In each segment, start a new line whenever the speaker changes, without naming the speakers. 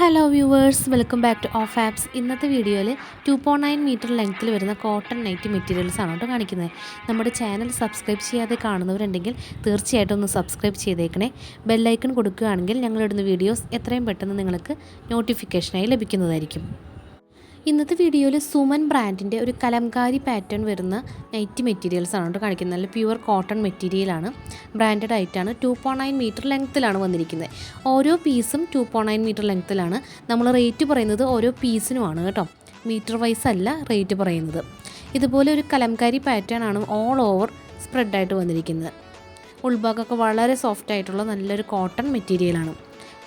Hello viewers, welcome back to of apps. ഇന്നത്തെ വീഡിയോയിൽ 2.9 metre ലെങ്ത്തിൽ വരുന്ന കോട്ടൺ നൈറ്റി മെറ്റീരിയൽസ് ആണ് കേട്ടോ കാണിക്കുന്നത്. നമ്മുടെ ചാനൽ സബ്സ്ക്രൈബ് ചെയ്യാതെ കാണുന്നവരുണ്ടെങ്കിൽ തീർച്ചയായിട്ടും ഒന്ന് സബ്സ്ക്രൈബ് ചെയ്തേക്കണേ. ബെല്ലൈക്കൺ കൊടുക്കുകയാണെങ്കിൽ ഞങ്ങളിടുന്ന വീഡിയോസ് എത്രയും പെട്ടെന്ന് നിങ്ങൾക്ക് നോട്ടിഫിക്കേഷനായി ലഭിക്കുന്നതായിരിക്കും. ഇന്നത്തെ വീഡിയോയിൽ സുമൻ ബ്രാൻഡിൻ്റെ ഒരു കലംകാരി പാറ്റേൺ വരുന്ന നൈറ്റി മെറ്റീരിയൽസ് ആണ് കാണിക്കുന്നത്. നല്ല പ്യുവർ കോട്ടൺ മെറ്റീരിയലാണ്, ബ്രാൻഡഡ് ആയിട്ടാണ്. 2.9 മീറ്റർ ലെങ്ത്തിലാണ് വന്നിരിക്കുന്നത്. ഓരോ പീസും 2.9 മീറ്റർ ലെങ്ത്തിലാണ്. നമ്മൾ റേറ്റ് പറയുന്നത് ഓരോ പീസിനുമാണ് കേട്ടോ, മീറ്റർ വൈസ് അല്ല റേറ്റ് പറയുന്നത്. ഇതുപോലെ ഒരു കലംകാരി പാറ്റേൺ ആണ് ഓൾ ഓവർ സ്പ്രെഡായിട്ട് വന്നിരിക്കുന്നത്. ഉൾഭാഗമൊക്കെ വളരെ സോഫ്റ്റ് ആയിട്ടുള്ള നല്ലൊരു കോട്ടൺ മെറ്റീരിയലാണ്.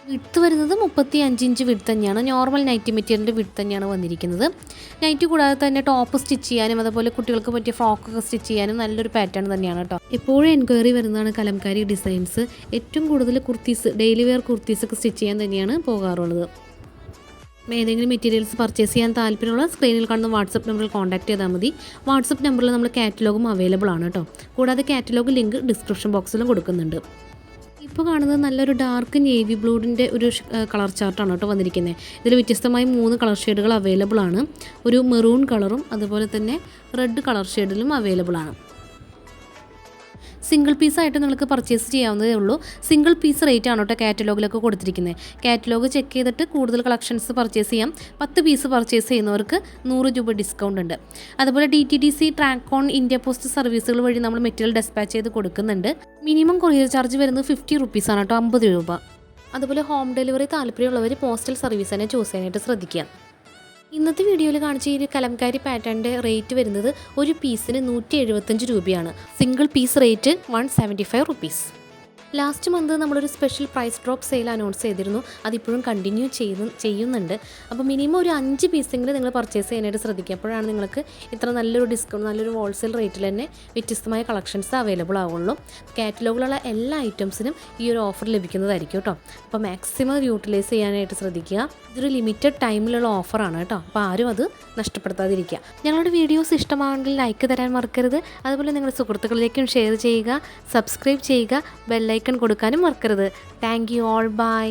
വിഡ്ത്ത് വരുന്നത് 35 ഇഞ്ച് വിഡ്ത്ത് തന്നെയാണ്. നോർമൽ നൈറ്റി മെറ്റീരിയലിൻ്റെ വിഡ്ത്ത് തന്നെയാണ് വന്നിരിക്കുന്നത്. നൈറ്റി കൂടാതെ തന്നെ ടോപ്പ് സ്റ്റിച്ച് ചെയ്യാനും അതുപോലെ കുട്ടികൾക്ക് പറ്റിയ ഫ്രോക്കൊക്കെ സ്റ്റിച്ച് ചെയ്യാനും നല്ലൊരു പാറ്റേൺ തന്നെയാണ് കേട്ടോ. എപ്പോഴും എൻക്വയറി വരുന്നതാണ് കലംകാരി ഡിസൈൻസ്. ഏറ്റവും കൂടുതൽ കുർത്തീസ്, ഡെയിലി വെയർ കുർത്തീസൊക്കെ സ്റ്റിച്ച് ചെയ്യാൻ തന്നെയാണ് പോകാറുള്ളത്. ഏതെങ്കിലും മെറ്റീരിയൽസ് പർച്ചേസ് ചെയ്യാൻ താല്പര്യമുള്ള സ്ക്രീനിൽ കാണുന്ന വാട്സപ്പ് നമ്പറിൽ കോൺടാക്ട് ചെയ്താൽ മതി. വാട്സപ്പ് നമ്പറിൽ നമ്മൾ കാറ്റലോഗും അവൈലബിൾ ആണ് കേട്ടോ. കൂടാതെ കാറ്റലോഗ് ലിങ്ക് ഡിസ്ക്രിപ്ഷൻ ബോക്സിലും കൊടുക്കുന്നുണ്ട്. ഇപ്പോൾ കാണുന്നത് നല്ലൊരു ഡാർക്ക് നേവി ബ്ലൂവിൻ്റെ ഒരു കളർ ചാർട്ടാണ് കേട്ടോ വന്നിരിക്കുന്നത്. ഇതിൽ വ്യത്യസ്തമായി 3 കളർ ഷെയ്ഡുകൾ അവൈലബിൾ ആണ്. ഒരു മെറൂൺ കളറും അതുപോലെ തന്നെ റെഡ് കളർ ഷെയ്ഡിലും അവൈലബിൾ ആണ്. സിംഗിൾ പീസായിട്ട് നിങ്ങൾക്ക് പർച്ചേസ് ചെയ്യാവുന്നതേ ഉള്ളൂ. സിംഗിൾ പീസ് റേറ്റ് ആണ് കേട്ടോ കാറ്റലോഗിലൊക്കെ കൊടുത്തിരിക്കുന്നത്. കാറ്റലോഗ് ചെക്ക് ചെയ്തിട്ട് കൂടുതൽ കളക്ഷൻസ് പർച്ചേസ് ചെയ്യാം. 10 പീസ് പർച്ചേസ് ചെയ്യുന്നവർക്ക് 100 രൂപ ഡിസ്കൗണ്ട് ഉണ്ട്. അതുപോലെ DTDC, ട്രാക്കോൺ, ഇന്ത്യ പോസ്റ്റ് സർവീസുകൾ വഴി നമ്മൾ മെറ്റീരിയൽ ഡെസ്പാച്ച് ചെയ്ത് കൊടുക്കുന്നുണ്ട്. മിനിമം കൊറിയർ ചാർജ് വരുന്നത് 50 റുപ്പീസാണ് കേട്ടോ, 50 രൂപ. അതുപോലെ ഹോം ഡെലിവറി താല്പര്യമുള്ളവർ പോസ്റ്റൽ സർവീസ് തന്നെ ചൂസ് ചെയ്യാനായിട്ട് ശ്രദ്ധിക്കുക. ഇന്നത്തെ വീഡിയോയിൽ കാണിച്ച ഈ കലംകാരി പാറ്റേണിൻ്റെ റേറ്റ് വരുന്നത് ഒരു പീസിന് 175 രൂപയാണ്. Single piece rate 175 rupees. Last month നമ്മളൊരു special price drop sale announce ചെയ്തിരുന്നു. അതിപ്പോഴും കണ്ടിന്യൂ ചെയ്യുന്നുണ്ട്. അപ്പോൾ മിനിമം ഒരു 5 പീസെങ്കിലും നിങ്ങൾ പർച്ചേസ് ചെയ്യാനായിട്ട് ശ്രദ്ധിക്കുക. അപ്പോഴാണ് നിങ്ങൾക്ക് ഇത്ര നല്ലൊരു ഡിസ്കൗണ്ട്, നല്ലൊരു ഹോൾസെയിൽ റേറ്റിൽ തന്നെ വ്യത്യസ്തമായ കളക്ഷൻസ് അവൈലബിൾ ആവുള്ളൂ. കാറ്റലോഗിലുള്ള എല്ലാ ഐറ്റംസിനും ഈ ഒരു ഓഫർ ലഭിക്കുന്നതായിരിക്കും കേട്ടോ. അപ്പോൾ മാക്സിമം യൂട്ടിലൈസ് ചെയ്യാനായിട്ട് ശ്രദ്ധിക്കുക. ഇതൊരു ലിമിറ്റഡ് ടൈമിലുള്ള ഓഫറാണ് കേട്ടോ. അപ്പോൾ ആരും അത് നഷ്ടപ്പെടുത്താതിരിക്കുക. ഞങ്ങളുടെ വീഡിയോസ് ഇഷ്ടമാണെങ്കിൽ ലൈക്ക് തരാൻ മറക്കരുത്. അതുപോലെ നിങ്ങളുടെ സുഹൃത്തുക്കളിലേക്കും ഷെയർ ചെയ്യുക, സബ്സ്ക്രൈബ് ചെയ്യുക, ബെല്ലൈക്കൺ കൊടുക്കാനും മറക്കരുത്. Thank you all, by.